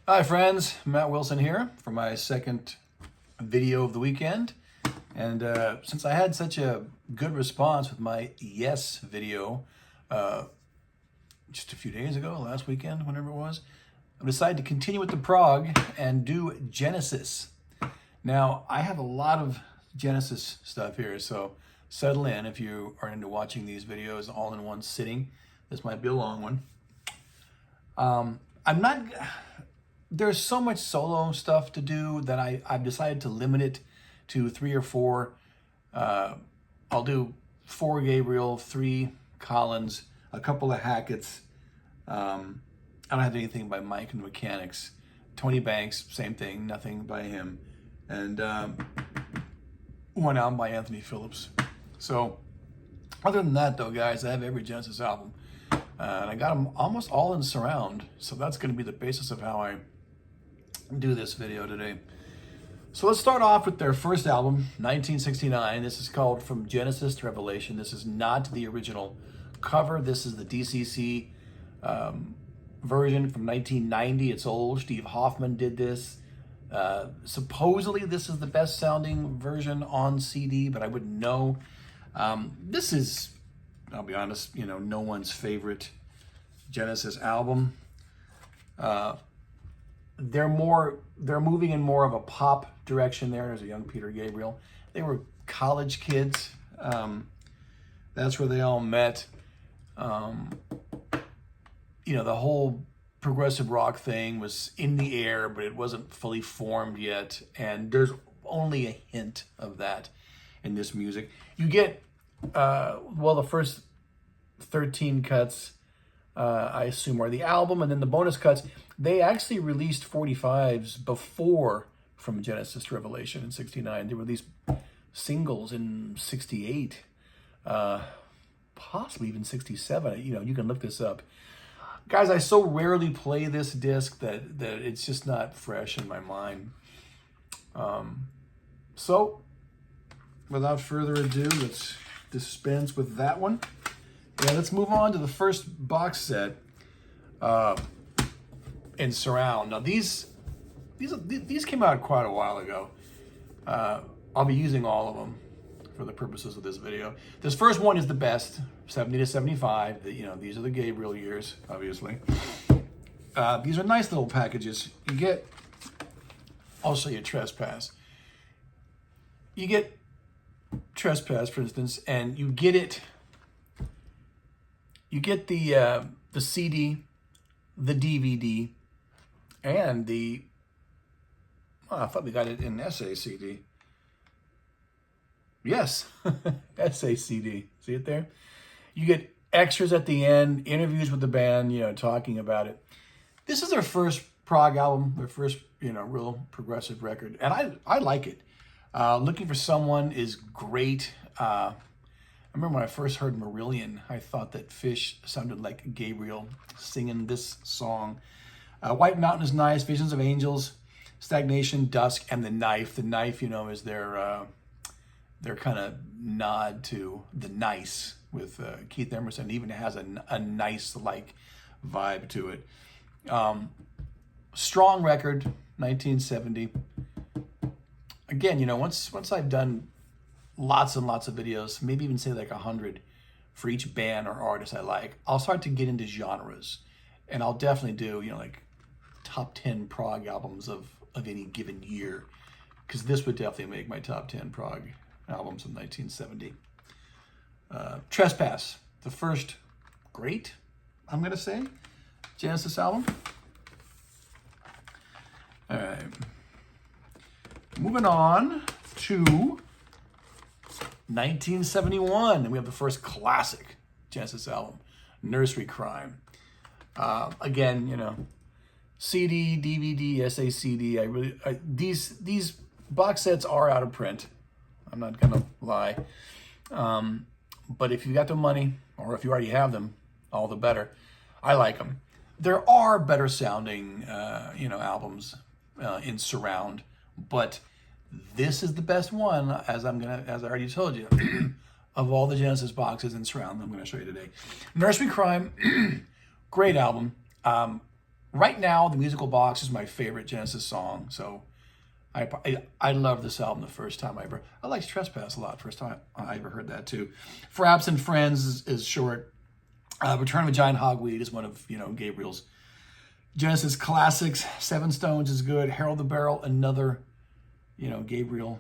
Hi friends, Matt Wilson here for my second video of the weekend. And since I had such a good response with my Yes video just a few days ago, last weekend, whenever it was, I decided to continue with the Prog and do Genesis. Now, I have a lot of Genesis stuff here, so settle in if you are into watching these videos all in one sitting. This might be a long one. There's so much solo stuff to do that I've decided to limit it to 3 or 4. I'll do 4 Gabriel, 3 Collins, a couple of Hackett's. I don't have anything by Mike and the Mechanics. Tony Banks, same thing, nothing by him. And one album by Anthony Phillips. So other than that though, guys, I have every Genesis album. And I got them almost all in surround. So that's going to be the basis of how I do this video today. So let's start off with their first album, 1969. This is called From Genesis to Revelation. This is not the original cover. This is the DCC version from 1990. It's old. Steve Hoffman did this. Supposedly this is the best sounding version on CD, but I wouldn't know. This is, I'll be honest, no one's favorite Genesis album. They're moving in more of a pop direction there. There's a young Peter Gabriel. They were college kids. That's where they all met. The whole progressive rock thing was in the air, but it wasn't fully formed yet. And there's only a hint of that in this music. You get, the first 13 cuts, I assume, are the album, and then the bonus cuts. They actually released 45s before From Genesis to Revelation in 69. They released singles in 68, possibly even 67. You can look this up. Guys, I so rarely play this disc that it's just not fresh in my mind. So, without further ado, let's dispense with that one. Yeah, let's move on to the first box set in surround. Now these came out quite a while ago. I'll be using all of them for the purposes of this video. This first one is the best, 70 to 75. These are the Gabriel years, obviously. These are nice little packages. You get, I'll show you Trespass. You get Trespass, for instance, and you get it. You get the CD, the DVD, and the, I thought we got it in SACD. Yes, SACD. See it there? You get extras at the end, interviews with the band, talking about it. This is their first prog album, their first, real progressive record. And I like it. Looking for Someone is great. I remember when I first heard Marillion, I thought that Fish sounded like Gabriel singing this song. White Mountain is nice. Visions of Angels, Stagnation, Dusk, and The Knife. The Knife, is their kind of nod to The Nice with Keith Emerson. It even has a nice-like vibe to it. Strong record, 1970. Again, once I've done lots and lots of videos, maybe even say like 100 for each band or artist I like, I'll start to get into genres. And I'll definitely do, like top 10 prog albums of any given year, because this would definitely make my top 10 prog albums of 1970. Trespass, the first great, I'm going to say, Genesis album. All right. Moving on to 1971, and we have the first classic Genesis album, Nursery Crime. Again, CD, DVD, SACD. These box sets are out of print. I'm not gonna lie. But if you got the money, or if you already have them, all the better. I like them. There are better sounding, albums in surround, but this is the best one, as I already told you, of all the Genesis boxes in surround I'm going to show you today. Nursery Crime, great album. Right now, The Musical Box is my favorite Genesis song. So I love this album the first time I liked Trespass a lot, first time I ever heard that too. For Absent Friends is short. Return of a Giant Hogweed is one of, Gabriel's Genesis classics. Seven Stones is good. Harold the Barrel, another, Gabriel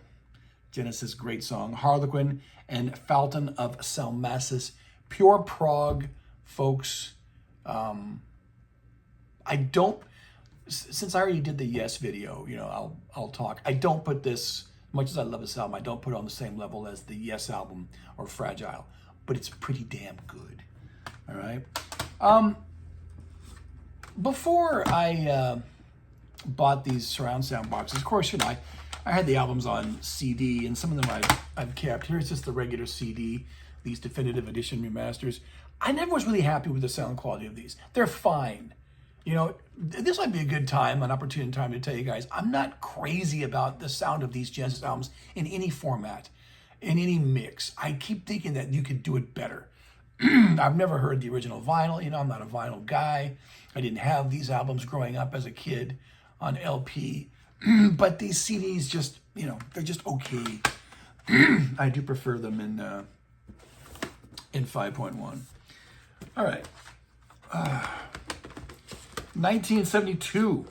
Genesis great song. Harlequin and Fountain of Salmacis. Pure prog, folks. Since I already did the Yes video, I'll talk. I don't put this, much as I love this album, I don't put it on the same level as the Yes album or Fragile, but it's pretty damn good. All right. Before I bought these surround sound boxes, of course, I had the albums on CD, and some of them I've kept. Here's just the regular CD, these definitive edition remasters. I never was really happy with the sound quality of these. They're fine. This might be a good time, an opportune time to tell you guys, I'm not crazy about the sound of these Genesis albums in any format, in any mix. I keep thinking that you could do it better. I've never heard the original vinyl. I'm not a vinyl guy. I didn't have these albums growing up as a kid on LP. But these CDs just, they're just okay. I do prefer them in 5.1. All right. 1972,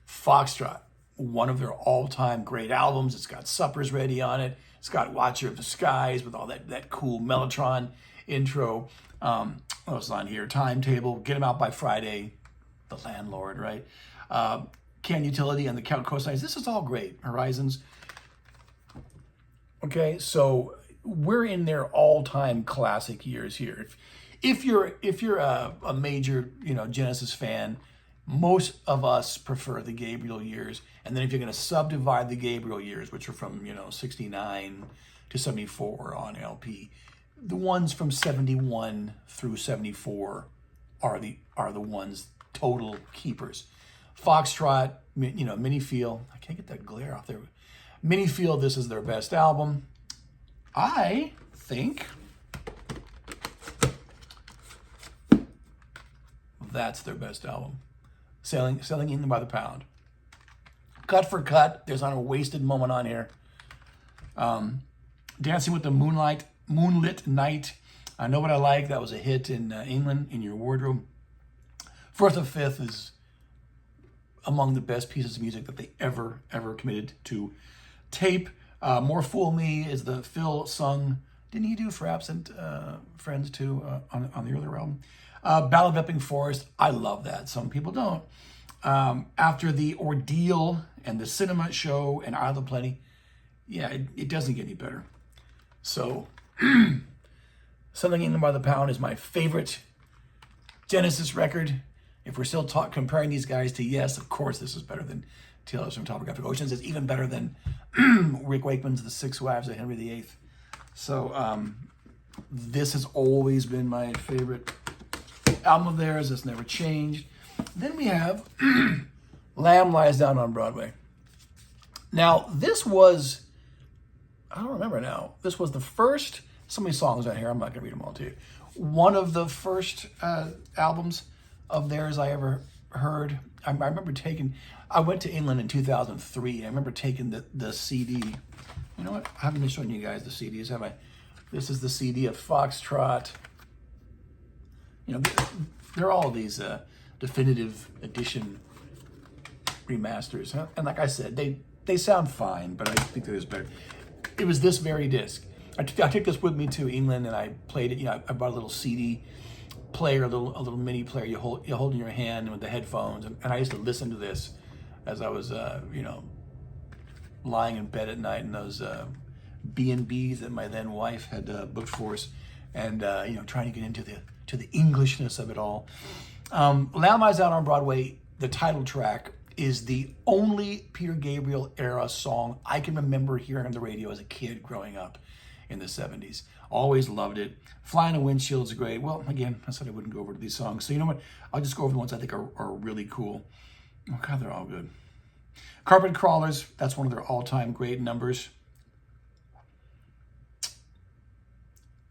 Foxtrot, one of their all-time great albums. It's got Supper's Ready on it. It's got Watcher of the Skies with all that cool Mellotron intro. What else on here? Timetable, Get 'Em Out by Friday, The Landlord, right? Can Utility and the Count Cosigns. This is all great. Horizons. Okay, so we're in their all-time classic years here. If you're a major Genesis fan, most of us prefer the Gabriel years. And then if you're going to subdivide the Gabriel years, which are from 69 to 74 on LP, the ones from 71 through 74 are the ones total keepers. Foxtrot, Mini Feel. I can't get that glare off there. Mini Feel. This is their best album. I think that's their best album. Selling England by the Pound. Cut for Cut, there's not a wasted moment on here. Dancing with the Moonlit Night. I Know What I Like, that was a hit in England, In Your Wardrobe. Fourth of Fifth is among the best pieces of music that they ever committed to tape. More Fool Me is the Phil sung. Didn't he do For Absent Friends too on the earlier album? Ballad of Epping Forest, I love that. Some people don't. After the Ordeal and the Cinema Show and Isle of Plenty, yeah, it doesn't get any better. So, Selling England by the Pound is my favorite Genesis record. If we're still comparing these guys to Yes, of course this is better than Tales from Topographic Oceans. It's even better than Rick Wakeman's The Six Wives of Henry VIII. So, this has always been my favorite album of theirs. It's never changed. Then we have Lamb Lies Down on Broadway. Now, this was, I don't remember now, this was the first, so many songs on here, I'm not going to read them all to you. One of the first albums of theirs I ever heard. I remember I went to England in 2003. I remember taking the CD. You know what? I haven't been showing you guys the CDs, have I? This is the CD of Foxtrot. They're all these definitive edition remasters. Huh? And like I said, they sound fine, but I think there's better. It was this very disc. I took this with me to England and I played it. I bought a little CD player, a little mini player you hold in your hand with the headphones. And I used to listen to this as I was, lying in bed at night in those B&Bs that my then wife had booked for us. And, trying to get into the Englishness of it all. Lamb Lies Out on Broadway, the title track, is the only Peter Gabriel era song I can remember hearing on the radio as a kid growing up in the 70s. Always loved it. Flying a Windshield's great. Well, again, I said I wouldn't go over to these songs. So you know what? I'll just go over the ones I think are really cool. Oh, God, they're all good. Carpet Crawlers, that's one of their all-time great numbers.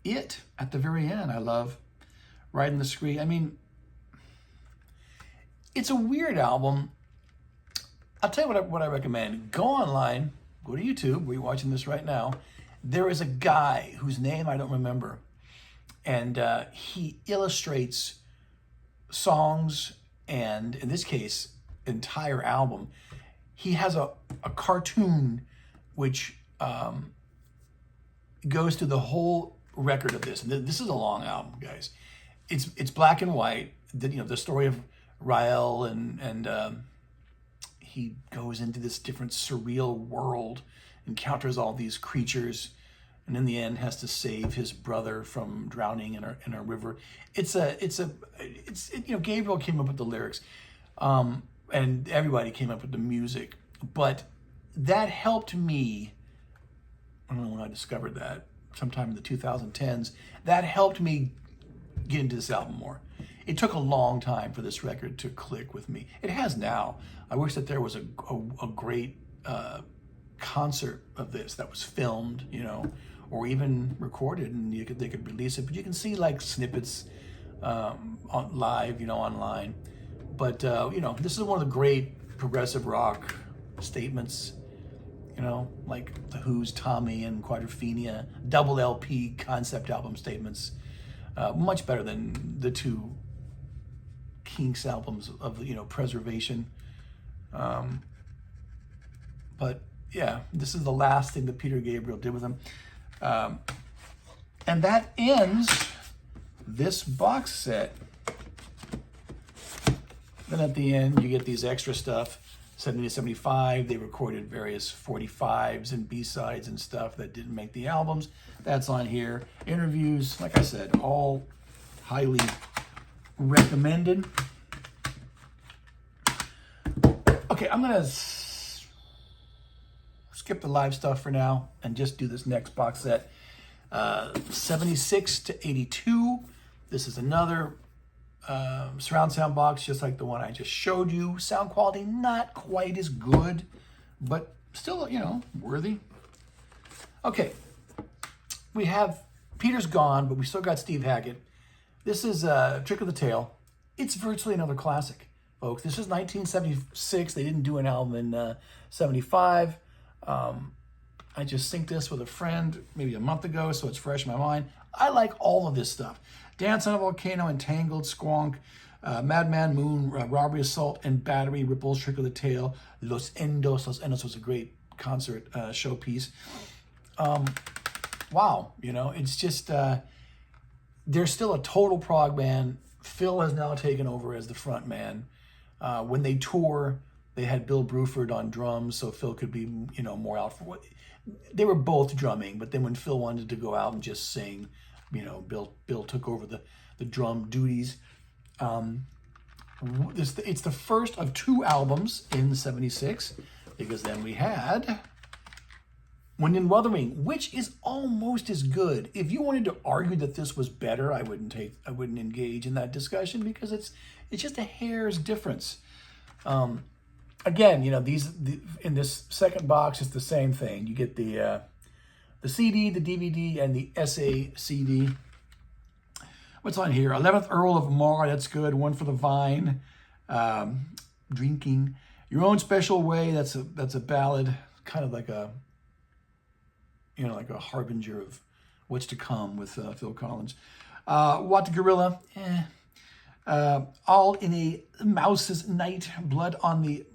It, at the very end, I love. Riding the Scree. I mean, It's a weird album. I'll tell you what I recommend. Go online, go to YouTube, where you're watching this right now. There is a guy whose name I don't remember, and he illustrates songs, and in this case, entire album. He has a cartoon which goes through the whole record of this. And this is a long album, guys. It's black and white. The story of Rael, and he goes into this different surreal world, encounters all these creatures, and in the end has to save his brother from drowning in a river. Gabriel came up with the lyrics, and everybody came up with the music, but that helped me. I don't know when I discovered that, sometime in the 2010s. That helped me get into this album more. It took a long time for this record to click with me. It has now. I wish that there was a great concert of this that was filmed, or even recorded, and they could release it. But you can see like snippets on live, online. But this is one of the great progressive rock statements. Like The Who's Tommy and Quadrophenia, double LP concept album statements. Much better than the two Kinks albums of Preservation. But yeah, this is the last thing that Peter Gabriel did with them. And that ends this box set. Then at the end, you get these extra stuff. 70 to 75, they recorded various 45s and B-sides and stuff that didn't make the albums. That's on here. Interviews, like I said, all highly recommended. Okay, I'm gonna skip the live stuff for now and just do this next box set. 76 to 82. This is another surround sound box, just like the one I just showed you. Sound quality not quite as good, but still, worthy. Okay, we have Peter's gone, but we still got Steve Hackett. This is Trick of the Tail. It's virtually another classic, folks. This is 1976. They didn't do an album in 75. I just synced this with a friend maybe a month ago, so it's fresh in my mind. I like all of this stuff. Dance on a Volcano, Entangled, Squonk, Madman Moon, Robbery, Assault, and Battery, Ripples, Trick of the Tail, Los Endos. Los Endos was a great concert showpiece. Wow, it's just, they're still a total prog band. Phil has now taken over as the front man. When they tour, they had Bill Bruford on drums, so Phil could be, more out for what. They were both drumming, but then when Phil wanted to go out and just sing, Bill took over the drum duties. It's the first of two albums in '76, because then we had Wind and Wuthering, which is almost as good. If you wanted to argue that this was better, I wouldn't engage in that discussion, because it's just a hair's difference. Again, in this second box, it's the same thing. You get the CD, the DVD, and the SA CD. What's on here? 11th Earl of Mar, that's good. One for the Vine. Drinking. Your Own Special Way, that's a ballad, kind of like a harbinger of what's to come with Phil Collins. What the Gorilla, All in a Mouse's Night, Blood on the...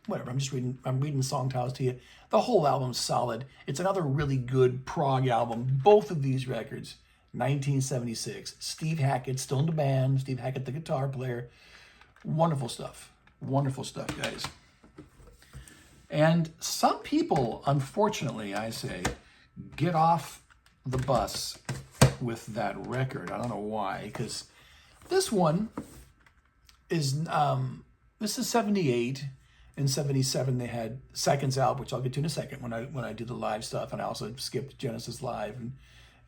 Whatever, I'm reading song titles to you. The whole album's solid. It's another really good prog album. Both of these records, 1976. Steve Hackett, still in the band. Steve Hackett, the guitar player. Wonderful stuff. Wonderful stuff, guys. And some people, unfortunately, I say, get off the bus with that record. I don't know why, because this one is, this is 78. In 77, they had Seconds out, which I'll get to in a second when I do the live stuff, and I also skipped Genesis Live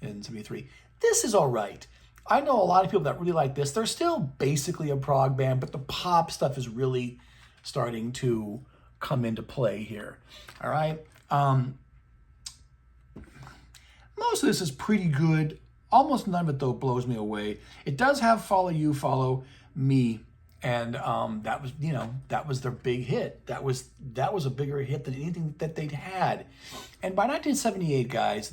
in 73. This is all right. I know a lot of people that really like this. They're still basically a prog band, but the pop stuff is really starting to come into play here. All right. Most of this is pretty good. Almost none of it, though, blows me away. It does have Follow You, Follow Me, And that was, you know, that was their big hit. That was a bigger hit than anything that they'd had. And by 1978, guys,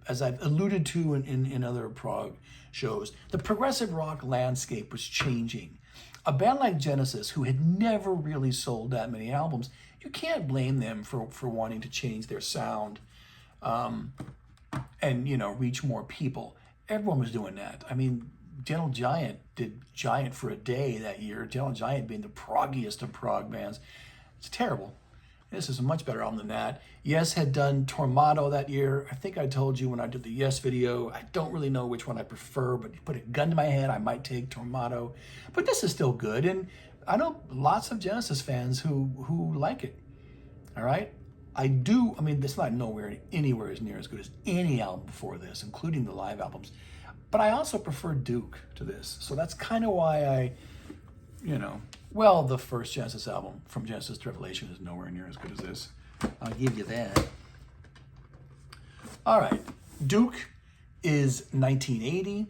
as I've alluded to in other Prog shows, the progressive rock landscape was changing. A band like Genesis, who had never really sold that many albums, you can't blame them for wanting to change their sound and, you know, reach more people. Everyone was doing that. I mean, Gentle Giant did Giant for a Day that year. Gentle Giant being the proggiest of prog bands. It's terrible. This is a much better album than that. Yes had done Tormato that year. I think I told you when I did the Yes video. I don't really know which one I prefer, but you put a gun to my head, I might take Tormato. But this is still good, and I know lots of Genesis fans who like it. All right? I mean, it's not anywhere as near as good as any album before this, including the live albums. But I also prefer Duke to this. So that's kind of why I, you know, well, the first Genesis album, From Genesis to Revelation, is nowhere near as good as this. I'll give you that. All right. Duke is 1980.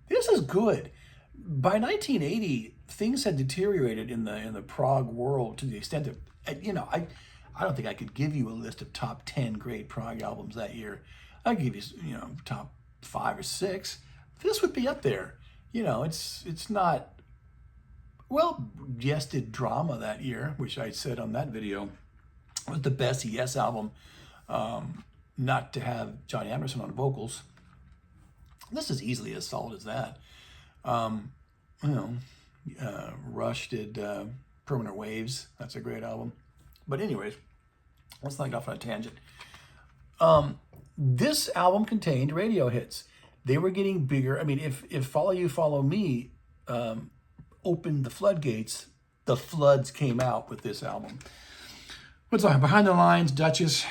This is good. By 1980, things had deteriorated in the prog world to the extent that, you know, I don't think I could give you a list of top 10 great prog albums that year. I'd give you, you know, top 5 or 6. This would be up there. You know, it's not. Well, Yes did Drama that year, which I said on that video was the best Yes album, not to have Johnny Anderson on vocals. This is easily as solid as that. You know, Rush did Permanent Waves. That's a great album. But anyways, let's not get off on a tangent. This album contained radio hits. They were getting bigger. I mean, if Follow You, Follow Me opened the floodgates, the floods came out with this album. What's on Behind the Lines, Duchess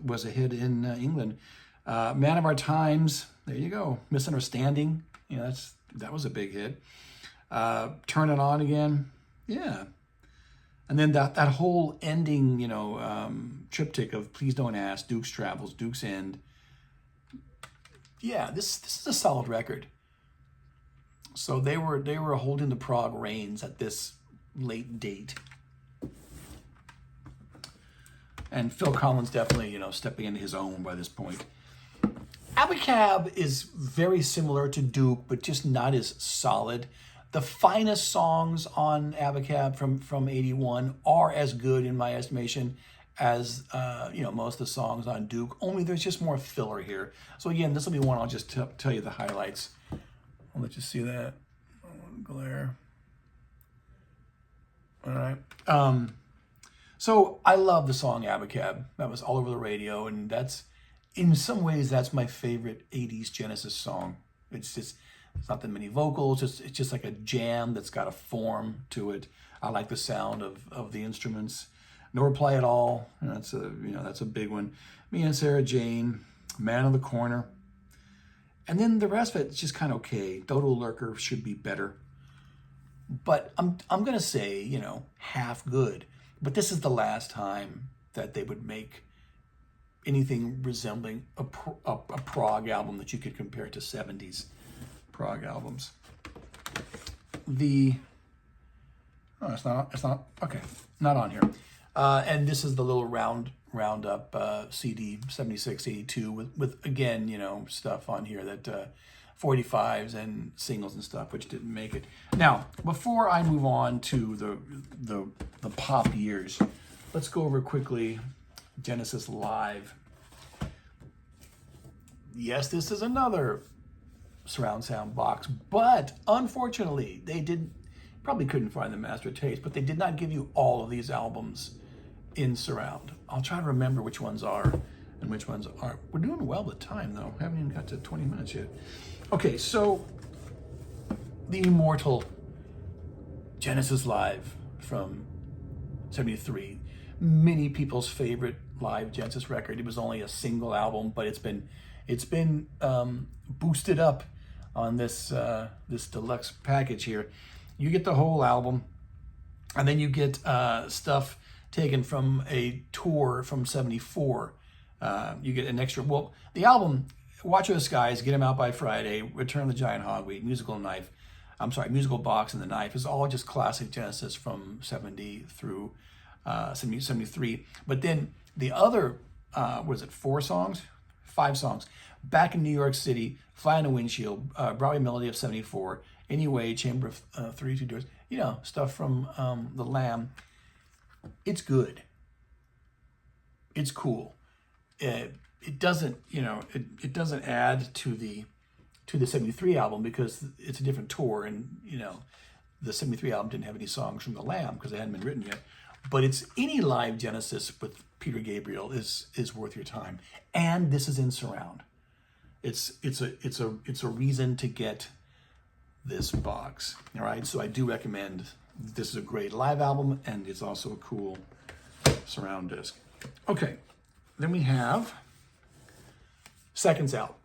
was a hit in England. Man of Our Times, there you go. Misunderstanding, you know, that was a big hit. Turn It On Again, yeah. And then that whole ending, you know, triptych of Please Don't Ask, Duke's Travels, Duke's End. Yeah, this is a solid record. So they were holding the prog reins at this late date. And Phil Collins definitely, you know, stepping into his own by this point. Abacab is very similar to Duke, but just not as solid. The finest songs on Abacab from 81 are as good, in my estimation, as you know, most of the songs on Duke. Only there's just more filler here. So again, this will be one I'll just tell you the highlights. I'll let you see that. Glare. All right. So I love the song Abacab. That was all over the radio, and that's, in some ways, that's my favorite 80s Genesis song. It's not that many vocals. It's just like a jam that's got a form to it. I like the sound of the instruments. No Reply at All. That's a big one. Me and Sarah Jane, Man of the Corner. And then the rest of it's just kind of okay. Dodo Lurker should be better. But I'm going to say, you know, half good. But this is the last time that they would make anything resembling a prog album that you could compare to 70s prog albums. It's not, okay, not on here. And this is the little roundup CD 76, 82 with again, you know, stuff on here that 45s and singles and stuff, which didn't make it. Now, before I move on to the pop years, let's go over quickly Genesis Live. Yes, this is another surround sound box, but unfortunately, they probably couldn't find the master tape, but they did not give you all of these albums in surround. I'll try to remember which ones are and which ones aren't. We're doing well with time, though. Haven't even got to 20 minutes yet. Okay, so the immortal Genesis Live from 73. Many people's favorite live Genesis record. It was only a single album, but it's been boosted up on this this deluxe package here. You get the whole album, and then you get stuff taken from a tour from 74. You get an extra, well, the album, Watch of the Skies, Get 'Em Out by Friday, Return of the Giant Hogweed, Musical Knife. I'm sorry, Musical Box and the Knife is all just classic Genesis from 70 through 73. But then the other, was it 4 songs? 5 songs. Back in New York City, Fly on the Windshield, Broadway Melody of 74, Anyway, Chamber of 32 Doors, you know, stuff from The Lamb. It's good. It's cool. It doesn't, you know, it doesn't add to the 73 album because it's a different tour, and you know, the 73 album didn't have any songs from The Lamb because they hadn't been written yet. But it's any live Genesis with Peter Gabriel is worth your time, and this is in surround. It's a reason to get this box. All right, so I do recommend. This is a great live album, and it's also a cool surround disc. Okay, then we have Seconds Out.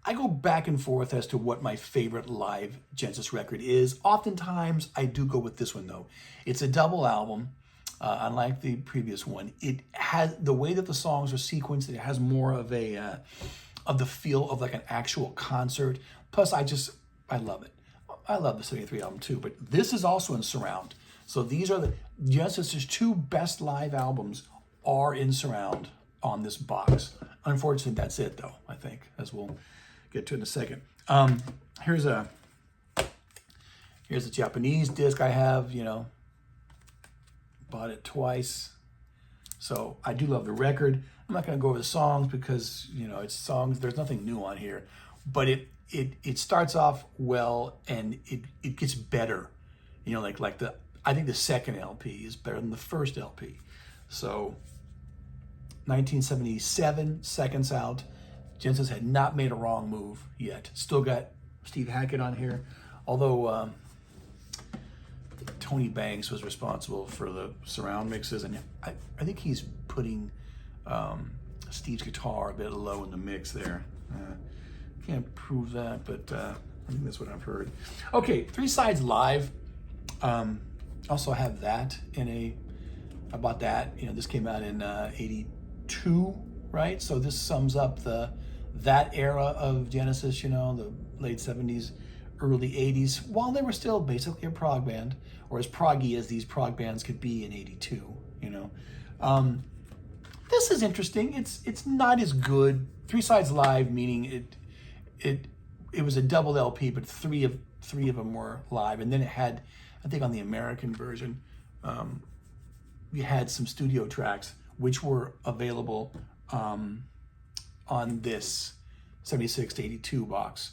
I go back and forth as to what my favorite live Genesis record is. Oftentimes, I do go with this one, though. It's a double album, unlike the previous one. It has, the way that the songs are sequenced, it has more of a, of the feel of like an actual concert. Plus, I love it. I love the 73 album too, but this is also in surround. So these are the Genesis' 2 best live albums are in surround on this box. Unfortunately, that's it though, I think, as we'll get to in a second. Here's a Japanese disc I have, you know, bought it twice. So I do love the record. I'm not gonna go over the songs because, you know, it's songs, there's nothing new on here, but it starts off well and it gets better. You know, like I think the second LP is better than the first LP. So 1977, Seconds Out. Genesis had not made a wrong move yet. Still got Steve Hackett on here, although Tony Banks was responsible for the surround mixes, and I think he's putting Steve's guitar a bit low in the mix there. Can't prove that, but I think that's what I've heard. Okay, 3 Sides Live. Also have that I bought that. You know, this came out in 82, right? So this sums up that era of Genesis, you know, the late 70s, early 80s, while they were still basically a prog band, or as proggy as these prog bands could be in 82, you know. This is interesting. It's not as good. 3 Sides Live, meaning it was a double LP, but three of them were live, and then it had, I think on the American version, we had some studio tracks which were available on this 76 to 82 box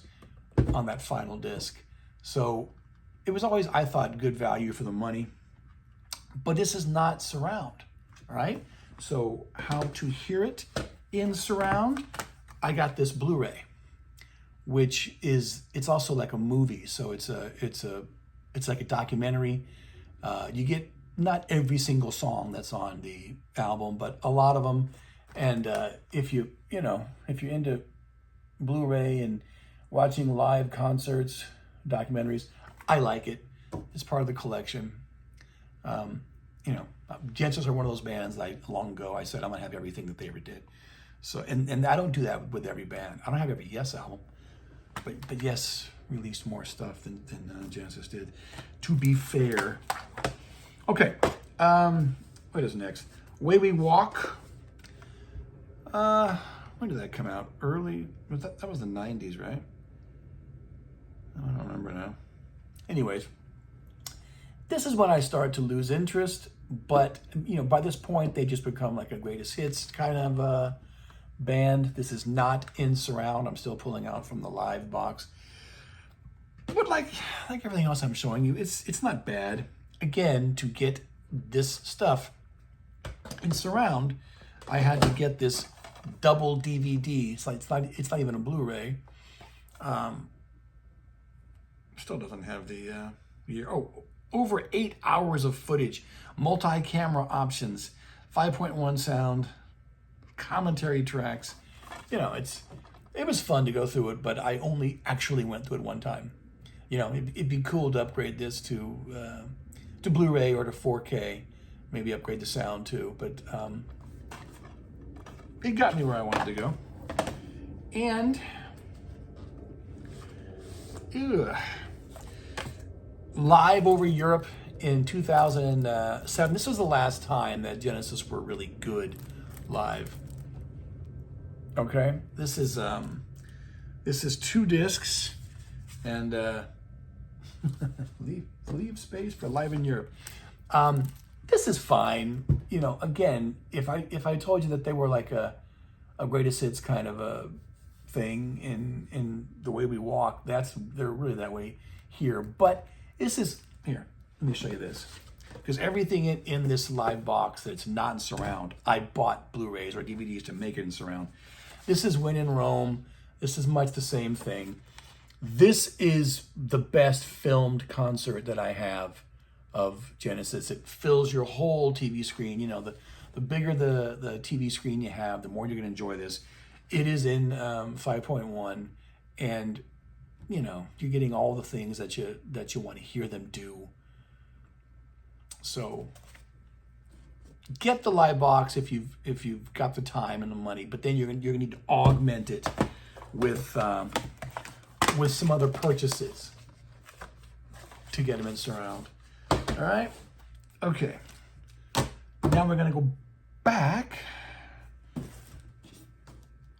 on that final disc. So it was always, I thought, good value for the money, but this is not surround, all right? So how to hear it in surround? I got this Blu-ray, which is, it's also like a movie. So it's like a documentary. You get not every single song that's on the album, but a lot of them. And if you're into Blu-ray and watching live concerts, documentaries, I like it. It's part of the collection. You know, Genesis are one of those bands long ago I said I'm gonna have everything that they ever did. So and I don't do that with every band. I don't have every Yes album, but Yes released more stuff than Genesis did, to be fair. Okay, what is next? Way We Walk. When did that come out? Early, that was the 90s, right? I don't remember now. Anyways, this is when I started to lose interest, but you know, by this point they just become like a greatest hits kind of band. This is not in surround. I'm still pulling out from the live box. But like everything else I'm showing you, it's not bad. Again, to get this stuff in surround, I had to get this double DVD. It's not even a Blu-ray. Still doesn't have the year. Oh, over 8 hours of footage, multi-camera options, 5.1 sound, commentary tracks. You know, it was fun to go through it, but I only actually went through it one time. You know, it'd be cool to upgrade this to Blu-ray or to 4K, maybe upgrade the sound too. But it got me where I wanted to go. And live over Europe in 2007. This was the last time that Genesis were really good live. Okay, this is 2 discs, and leave space for live in Europe. This is fine. You know, again, if I told you that they were like a greatest hits kind of a thing in the way we walk, they're really that way here. But this is here. Let me show you this, because everything in this live box that's not in surround, I bought Blu-rays or DVDs to make it in surround. This is When in Rome. This is much the same thing. This is the best filmed concert that I have of Genesis. It fills your whole TV screen. You know, the bigger the TV screen you have, the more you're going to enjoy this. It is in 5.1, and you know, you're getting all the things that you want to hear them do. So get the live box if you've got the time and the money, but then you're gonna need to augment it with some other purchases to get them in surround. All right, okay. Now we're gonna go back.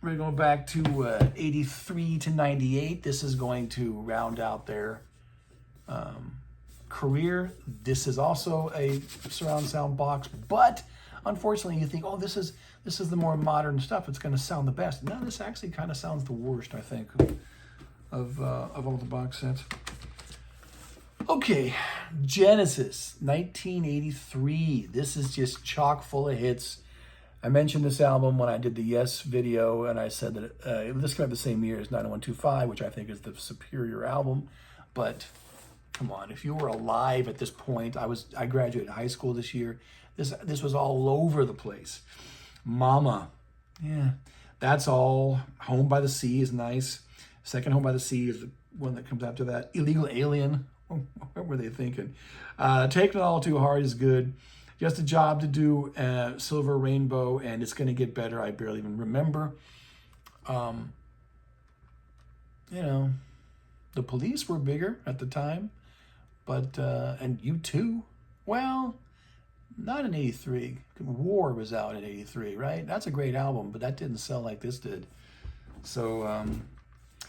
We're going back to 83 to 98. This is going to round out their career. This is also a surround sound box, but unfortunately you think, oh, this is the more modern stuff. It's going to sound the best. No, this actually kind of sounds the worst, I think, of all the box sets. Okay, Genesis, 1983. This is just chock full of hits. I mentioned this album when I did the Yes video, and I said that this came out the same year as 9125, which I think is the superior album. But come on, if you were alive at this point, I graduated high school this year. This was all over the place. Mama, yeah, that's all. Home by the Sea is nice. Second Home by the Sea is the one that comes after that. Illegal Alien, what were they thinking? Taking It All Too Hard is good. Just a Job to Do, Silver Rainbow, and It's Gonna Get Better. I barely even remember. You know, the Police were bigger at the time, but and U2, well, not in 83. War was out in 83, right? That's a great album, but that didn't sell like this did. So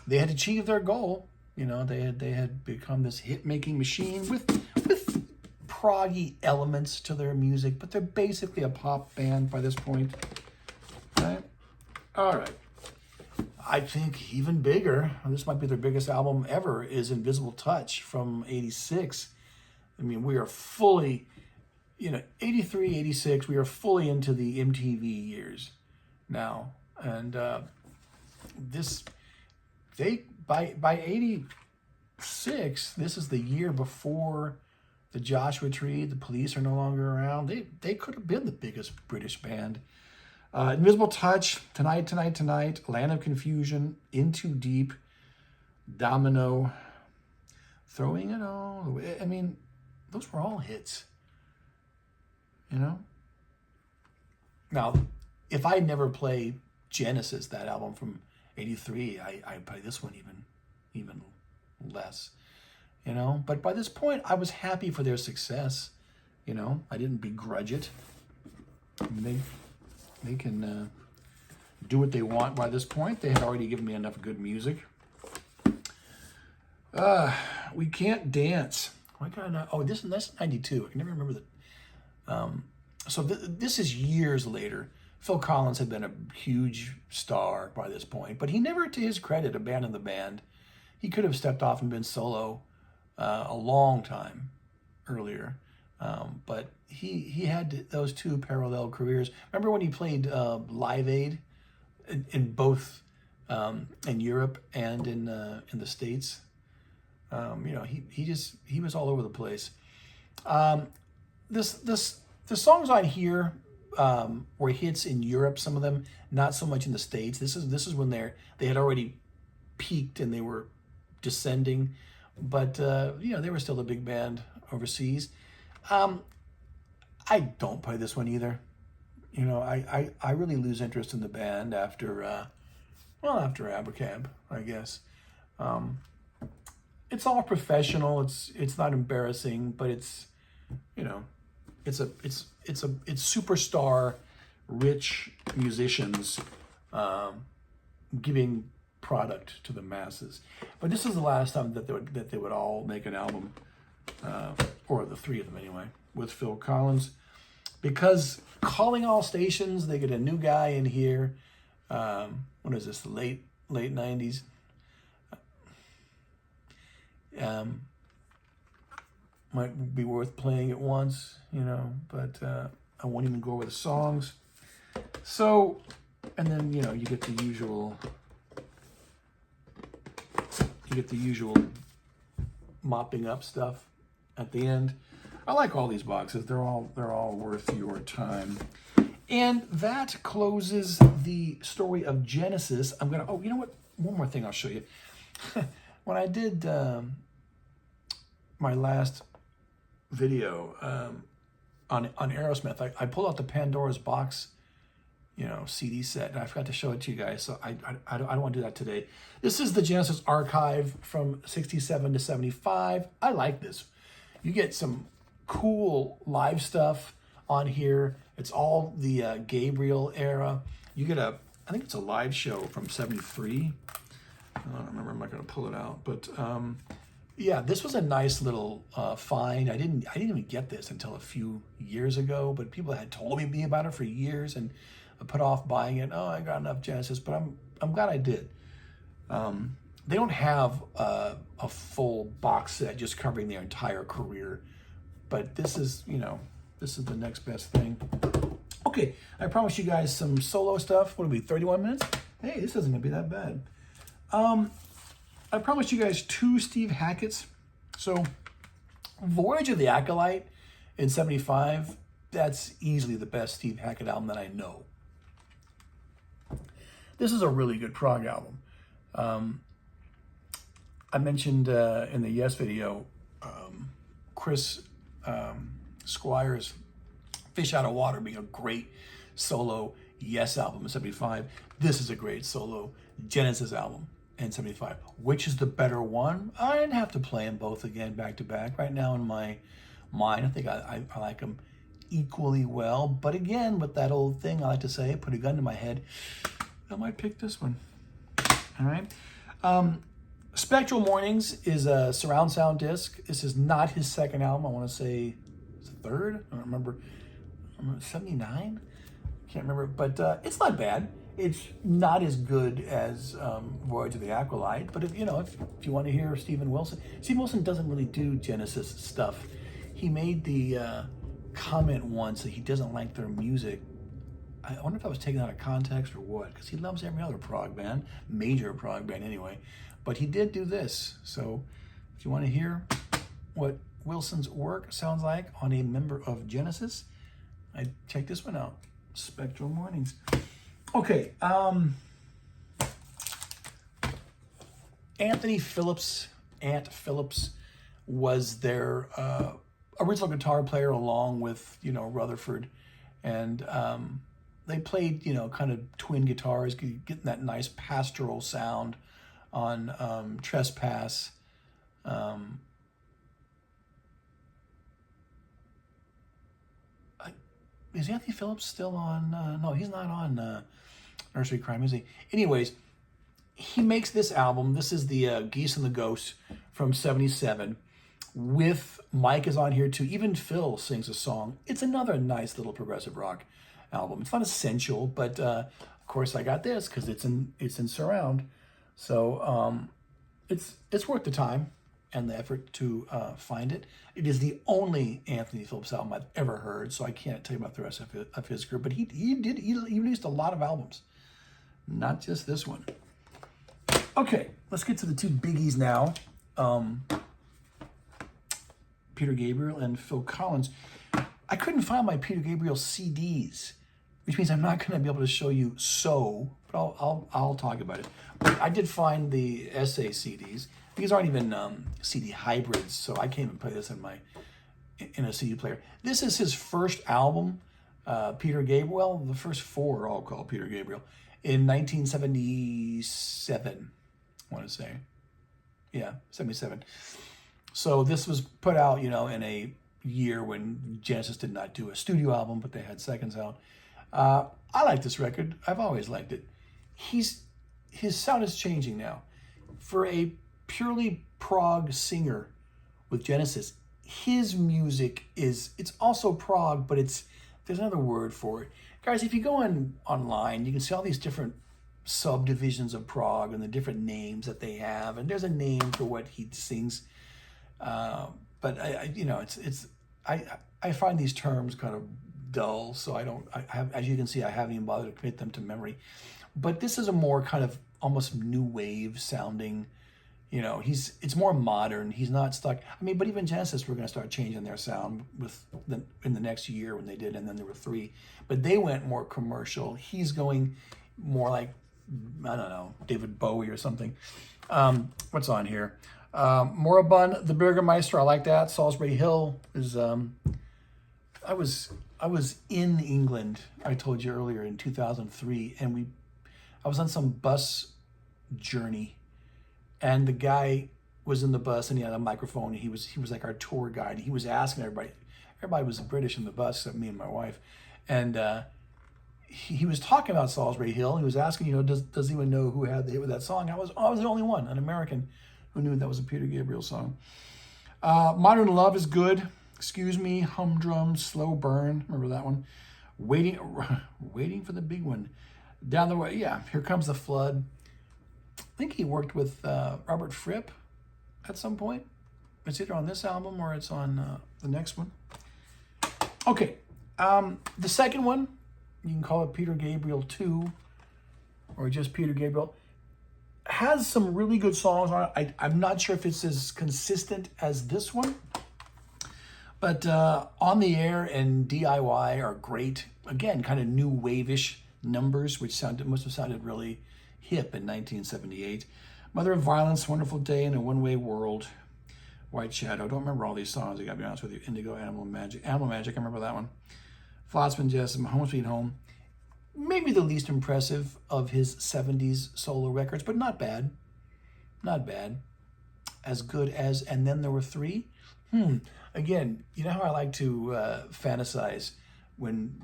they had achieved their goal. You know, they had become this hit-making machine with proggy elements to their music, but they're basically a pop band by this point. Right? All right. I think even bigger, this might be their biggest album ever, is Invisible Touch from 86. I mean, we are fully, 83, 86, we are fully into the MTV years now. And by 86, this is the year before the Joshua Tree, the Police are no longer around. They could have been the biggest British band. Invisible Touch, Tonight, Tonight, Tonight, Land of Confusion, In Too Deep, Domino, Throwing It All Away. I mean, those were all hits, you know? Now, if I never play Genesis, that album from 83, I'd play this one even less. You know, but by this point, I was happy for their success. You know, I didn't begrudge it. I mean, they can do what they want by this point. They had already given me enough good music. We Can't Dance. Why can't I not? Oh, that's 92. I can never remember that. So this is years later. Phil Collins had been a huge star by this point, but he never, to his credit, abandoned the band. He could have stepped off and been solo a long time earlier, but he had those two parallel careers. Remember when he played Live Aid in both in Europe and in the States? He was all over the place. The songs on here were hits in Europe. Some of them not so much in the States. This is when they had already peaked and they were descending. But, they were still a big band overseas. I don't play this one either. You know, I really lose interest in the band after Abracab, I guess. it's all professional. It's not embarrassing, but it's, you know, it's superstar, rich musicians giving product to the masses. But this is the last time that they would all make an album, or the three of them anyway, with Phil Collins, because calling all stations, they get a new guy in here. What is this? The late '90s. Might be worth playing it once, you know, but I won't even go over the songs. So, and then, you know, you get the usual mopping up stuff at the end. I like all these boxes. They're all worth your time. And that closes the story of Genesis. I'm gonna, oh, you know what? One more thing I'll show you. When I did my last video on Aerosmith, I pulled out the Pandora's Box, you know, CD set, and I forgot to show it to you guys, so I don't want to do that today. This is the Genesis archive from 67 to 75. I like this. You get some cool live stuff on here. It's all the Gabriel era. You get I think it's a live show from 73. I don't remember, I'm not going to pull it out, but yeah, this was a nice little find. I didn't even get this until a few years ago, but people had told me about it for years, and I put off buying it. Oh, I got enough Genesis, but I'm glad I did. They don't have a full box set just covering their entire career, but this is, you know, this is the next best thing. Okay, I promised you guys some solo stuff. What will it be, 31 minutes? Hey, this isn't gonna be that bad. I promised you guys 2 Steve Hackett's. So, Voyage of the Acolyte in 75, that's easily the best Steve Hackett album that I know. This is a really good prog album. I mentioned in the Yes video, Chris Squire's Fish Out of Water being a great solo Yes album in 75. This is a great solo Genesis album in 75. Which is the better one? I'd have to play them both again back to back. Right now in my mind, I think I like them equally well. But again, with that old thing I like to say, put a gun to my head, I might pick this one. All right. Spectral Mornings is a surround sound disc. This is not his second album. I want to say it's the third. I don't remember. 79? Can't remember. But it's not bad. It's not as good as Voyage of the Acolyte. But if you want to hear Steven Wilson doesn't really do Genesis stuff. He made the comment once that he doesn't like their music. I wonder if that was taken out of context or what, because he loves every other prog band, major prog band anyway. But he did do this. So if you want to hear what Wilson's work sounds like on a member of Genesis, I check this one out, Spectral Mornings. Okay, Ant Phillips was their original guitar player along with, Rutherford, and they played, kind of twin guitars, getting that nice pastoral sound on Trespass. Is Anthony Phillips still on? No, he's not on Nursery Crime, is he? Anyways, he makes this album. This is the Geese and the Ghost from 77. With Mike is on here too. Even Phil sings a song. It's another nice little progressive rock album. It's not essential, but of course I got this because it's in surround. So it's worth the time and the effort to find it. It is the only Anthony Phillips album I've ever heard, so I can't tell you about the rest of his career. But he released a lot of albums, not just this one. Okay, let's get to the two biggies now. Peter Gabriel and Phil Collins. I couldn't find my Peter Gabriel CDs, which means I'm not going to be able to show you but I'll talk about it. But I did find the Essay CDs. These aren't even CD hybrids, so I can't even play this in a CD player. This is his first album, Peter Gabriel. The first four are all called Peter Gabriel. In 1977, I want to say. Yeah, 77. So this was put out, you know, in a year when Genesis did not do a studio album, but they had seconds out. I like this record. I've always liked it. His sound is changing now. For a purely prog singer with Genesis, his music it's also prog, but there's another word for it. Guys, if you go online, you can see all these different subdivisions of prog and the different names that they have, and there's a name for what he sings. But I find these terms kind of dull, so as you can see, I haven't even bothered to commit them to memory. But this is a more kind of almost new wave sounding, you know, it's more modern. He's not stuck. I mean, but even Genesis were going to start changing their sound in the next year when they did, and then there were 3. But they went more commercial. He's going more like, I don't know, David Bowie or something. What's on here? Moribund, The Bürgermeister, I like that. Salisbury Hill is, I was in England, I told you earlier, in 2003, and I was on some bus journey, and the guy was in the bus, and he had a microphone, and he was like our tour guide. He was asking everybody was British in the bus, except me and my wife, and he was talking about Salisbury Hill. He was asking, you know, does anyone know who had the hit with that song? I was the only one, an American, who knew that was a Peter Gabriel song. Modern Love is good. Excuse Me, Humdrum, Slow Burn. Remember that one? Waiting for the Big One. Down the Way. Yeah, Here Comes the Flood. I think he worked with Robert Fripp at some point. It's either on this album or it's on the next one. Okay, the second one, you can call it Peter Gabriel 2 or just Peter Gabriel, has some really good songs on it. I'm not sure if it's as consistent as this one, but On the Air and DIY are great. Again, kind of new wave-ish numbers, which must have sounded really hip in 1978. Mother of Violence, Wonderful Day, and A One-Way World, White Shadow. Don't remember all these songs, I gotta be honest with you. Indigo, Animal Magic, I remember that one. Flotsam and Jetsam, Home Sweet Home. Maybe the least impressive of his 70s solo records, but not bad. Not bad. As good as And Then There Were 3. Again, you know how I like to fantasize when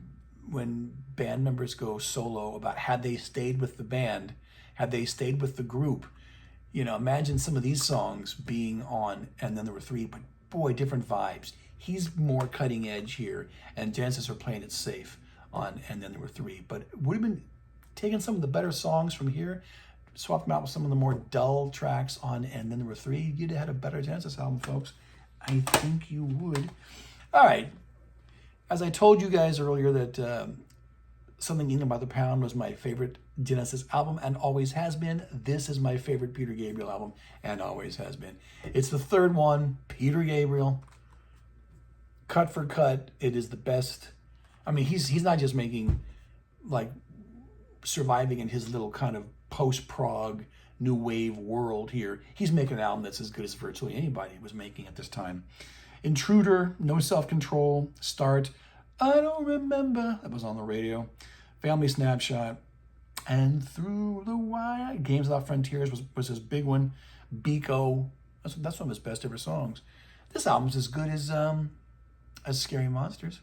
band members go solo about had they stayed with the band, had they stayed with the group. You know, imagine some of these songs being on And Then There Were 3, but boy, different vibes. He's more cutting edge here, and Genesis are playing it safe on And Then There Were 3. But it would have been taking some of the better songs from here, swap them out with some of the more dull tracks on And Then There Were 3, you'd have had a better Genesis album, folks. I think you would. All right. As I told you guys earlier that Something England by the Pound was my favorite Genesis album and always has been, this is my favorite Peter Gabriel album and always has been. It's the third one, Peter Gabriel. Cut for cut, it is the best. I mean, he's not just making, like, surviving in his little kind of post-prog new wave world here. He's making an album that's as good as virtually anybody was making at this time. Intruder, No Self-Control, Start, I Don't Remember, that was on the radio. Family Snapshot, and Through the Wire. Games Without Frontiers was his big one. Biko, that's one of his best ever songs. This album's as good as Scary Monsters,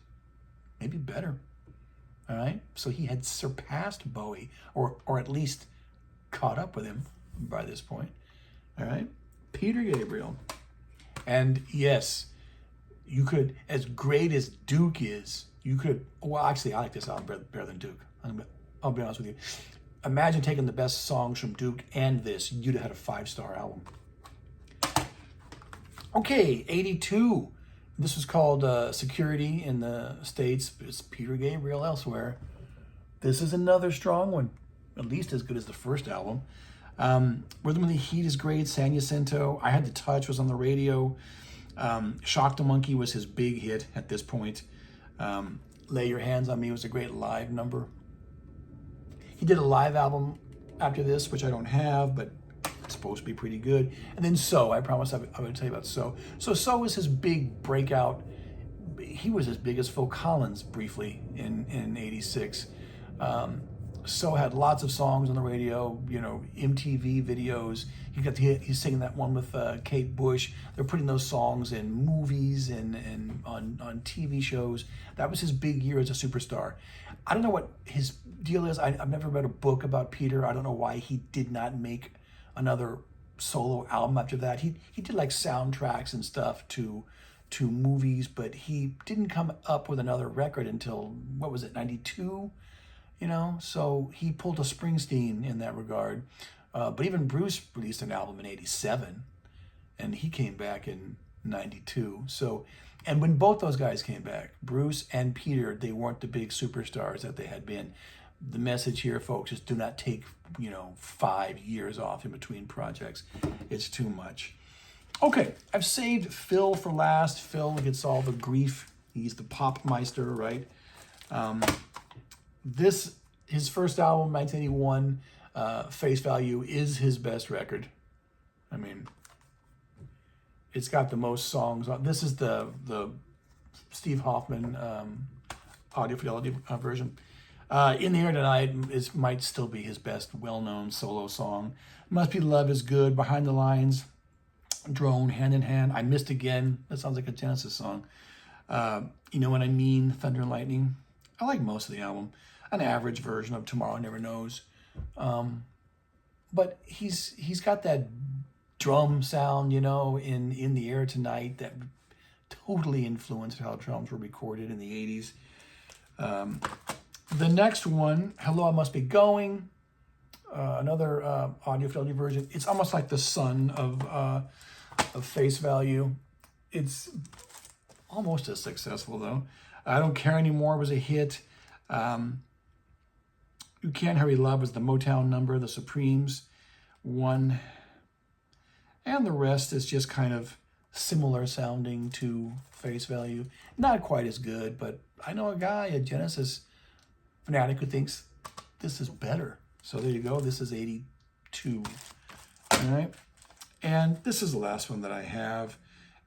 maybe better. All right, so he had surpassed Bowie, or at least caught up with him by this point. All right, Peter Gabriel, and yes, you could, as great as Duke is, you could. Well, actually, I like this album better than Duke. I'll be honest with you. Imagine taking the best songs from Duke and this, you'd have had a 5-star album. Okay, 82. This was called Security in the States. It's Peter Gabriel elsewhere. This is another strong one, at least as good as the first album. Rhythm of the Heat is great. San Jacinto. I Had the Touch was on the radio. Shock the Monkey was his big hit at this point. Lay Your Hands on Me was a great live number. He did a live album after this, which I don't have, but it's supposed to be pretty good. And then So, I promised I would tell you about So. So was his big breakout. He was as big as Phil Collins briefly in 86. So had lots of songs on the radio, you know, MTV videos. He's singing that one with Kate Bush. They're putting those songs in movies and on TV shows. That was his big year as a superstar. I don't know what his deal is. I've never read a book about Peter. I don't know why he did not make another solo album after that. He did like soundtracks and stuff to movies, but he didn't come up with another record until, what was it, 92? You know, so he pulled a Springsteen in that regard. But even Bruce released an album in 87, and he came back in 92. So, and when both those guys came back, Bruce and Peter, they weren't the big superstars that they had been. The message here, folks, is do not take, you know, 5 years off in between projects. It's too much. Okay, I've saved Phil for last. Phil gets all the grief. He's the pop meister, right? His first album, 1981, Face Value, is his best record. I mean, it's got the most songs on. This is the Steve Hoffman audio fidelity version. In the Air Tonight might still be his best well-known solo song. Must Be Love is good. Behind the Lines, Drone, Hand in Hand. I Missed Again. That sounds like a Genesis song. You Know What I Mean, Thunder and Lightning. I like most of the album. An average version of Tomorrow Never Knows. But he's got that drum sound, you know, in the Air Tonight that totally influenced how drums were recorded in the 80s. The next one, Hello, I Must Be Going, another audio fidelity version. It's almost like the son of Face Value. It's almost as successful, though. I Don't Care Anymore was a hit. You Can't Hurry Love was the Motown number. The Supremes won. And the rest is just kind of similar sounding to Face Value. Not quite as good, but I know a guy, a Genesis fanatic, who thinks this is better. So there you go. This is 82. All right. And this is the last one that I have.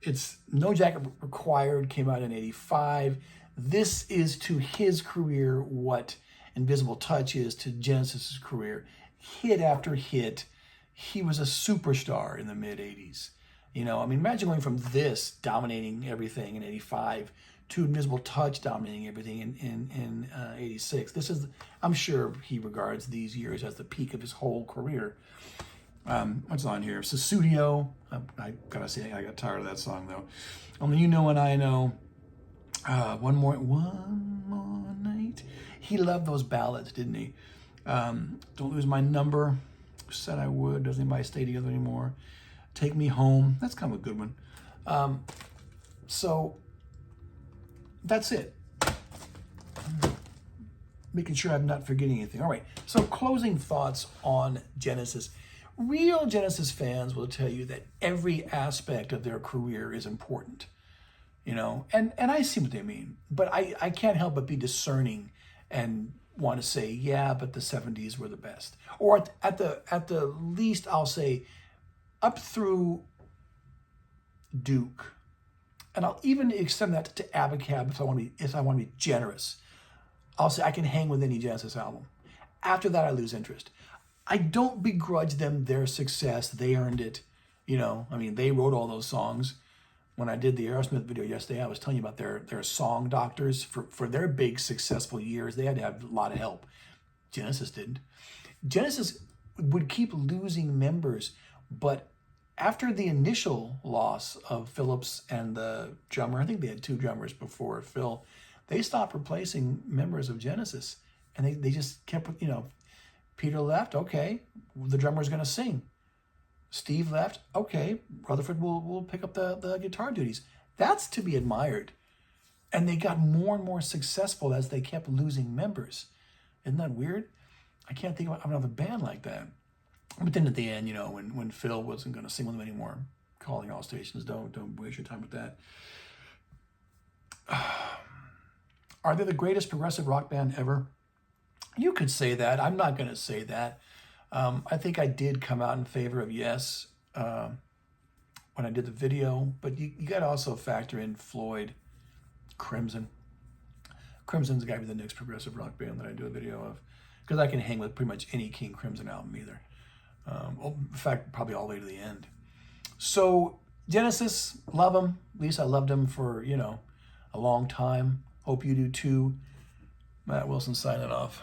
It's No Jacket Required, came out in 85. This is to his career what Invisible Touch is to Genesis's career. Hit after hit. He was a superstar in the mid-80s. You know, I mean, imagine going from this dominating everything in 85 to Invisible Touch dominating everything in 86. This is, I'm sure he regards these years as the peak of his whole career. What's on here? Sussudio. I gotta say, I got tired of that song, though. Only You Know and I Know. One more night. He loved those ballads, didn't he? Don't Lose My Number. Said I Would. Doesn't anybody stay together anymore? Take Me Home. That's kind of a good one. So that's it. Making sure I'm not forgetting anything. All right. So closing thoughts on Genesis. Real Genesis fans will tell you that every aspect of their career is important. You know, and I see what they mean, but I can't help but be discerning and want to say, yeah, but the 70s were the best. Or at the least, I'll say up through Duke. And I'll even extend that to Abacab if I want to be generous. I'll say I can hang with any Genesis album. After that, I lose interest. I don't begrudge them their success. They earned it. You know, I mean, they wrote all those songs. When I did the Aerosmith video yesterday, I was telling you about their song doctors. For their big, successful years, they had to have a lot of help. Genesis didn't. Genesis would keep losing members, but after the initial loss of Phillips and the drummer, I think they had 2 drummers before Phil, they stopped replacing members of Genesis. And they just kept, you know, Peter left, okay, the drummer's going to sing. Steve left, okay, Rutherford will pick up the guitar duties. That's to be admired. And they got more and more successful as they kept losing members. Isn't that weird? I can't think of another band like that. But then at the end, you know, when Phil wasn't going to sing with them anymore, calling all stations, don't waste your time with that. Are they the greatest progressive rock band ever? You could say that. I'm not going to say that. I think I did come out in favor of yes when I did the video, but you got to also factor in Floyd, Crimson. Crimson's got to be the next progressive rock band that I do a video of. because I can hang with pretty much any King Crimson album either. In fact, probably all the way to the end. So Genesis, love them. At least I loved them for, a long time. Hope you do too. Matt Wilson signing off.